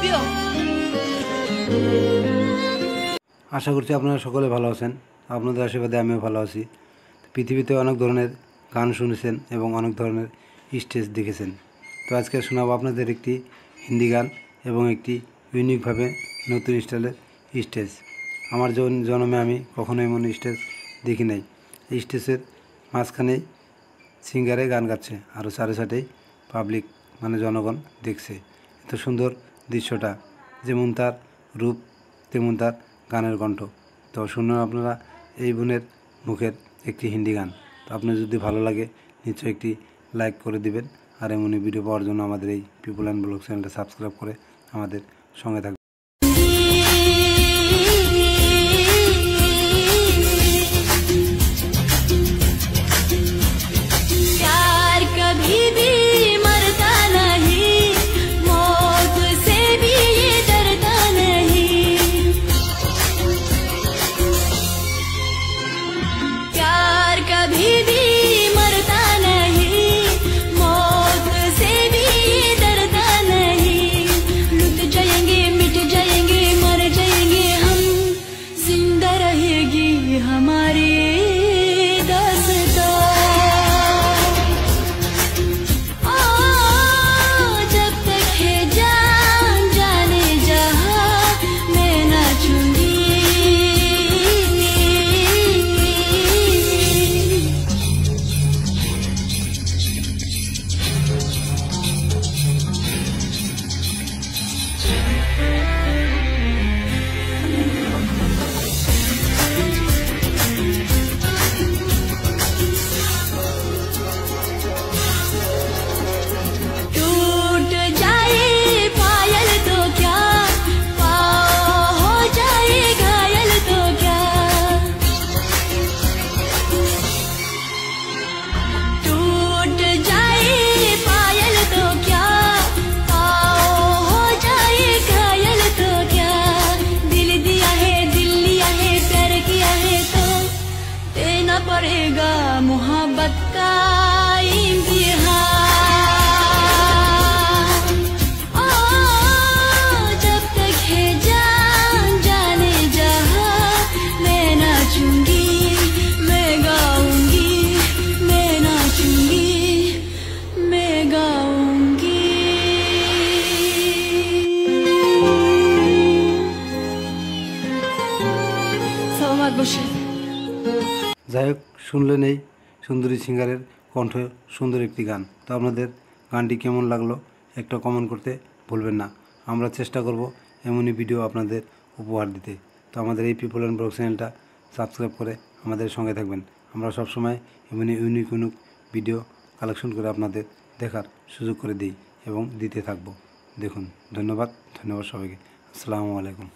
limpio. আশা করছি আপনারা সকলে ভালো আছেন। আপনাদের আশীর্বাদে আমিও ভালো আছি। পৃথিবীতে অনেক ধরনের গান শুনেছেন এবং অনেক ধরনের স্টেজ দেখেছেন। তো আজকে শোনাবো আপনাদের একটি হিন্দি গান এবং একটি ইউনিকভাবে নতুন স্টাইলের স্টেজ। আমার জন্মে আমি কখনো এমন স্টেজ দেখি নাই। এই স্টেজের মাঝখানেই সিঙ্গারে গান গাচ্ছে, আরও চারে সাথেই পাবলিক মানে জনগণ দেখছে। এত সুন্দর দৃশ্যটা, যেমন তার রূপ তেমন তার গানের কণ্ঠ। তো শুনুন আপনারা এই বোনের মুখের একটি হিন্দি গান। তো আপনার যদি ভালো লাগে নিশ্চয়ই একটি লাইক করে দিবেন, আর এমনই ভিডিও পাওয়ার জন্য আমাদের এই পিপল অ্যান্ড ব্লগ চ্যানেলটা সাবস্ক্রাইব করে আমাদের সঙ্গে থাকবেন। पड़ेगा मोहब्बत का इम्तिहान। ओ जब तक है जान जाने जहां, मैं नाचूंगी, मैं गाऊंगी, मैं नाचूंगी, मैं गाऊंगी। সমাজ বসে যাই হোক, শুনলেন এই সুন্দরী সিঙ্গারের কণ্ঠে সুন্দর একটি গান। তো আপনাদের গানটি কেমন লাগলো একটা কমেন্ট করতে ভুলবেন না। আমরা চেষ্টা করব এমনই ভিডিও আপনাদের উপহার দিতে। তো আমাদের এই পিপল অ্যান্ড ব্লগ চ্যানেলটা সাবস্ক্রাইব করে আমাদের সঙ্গে থাকবেন। আমরা সবসময় এমনই ইউনিক ভিডিও কালেকশন করে আপনাদের দেখার সুযোগ করে দিই এবং দিতে থাকব। দেখুন, ধন্যবাদ সবাইকে। আসসালামু আলাইকুম।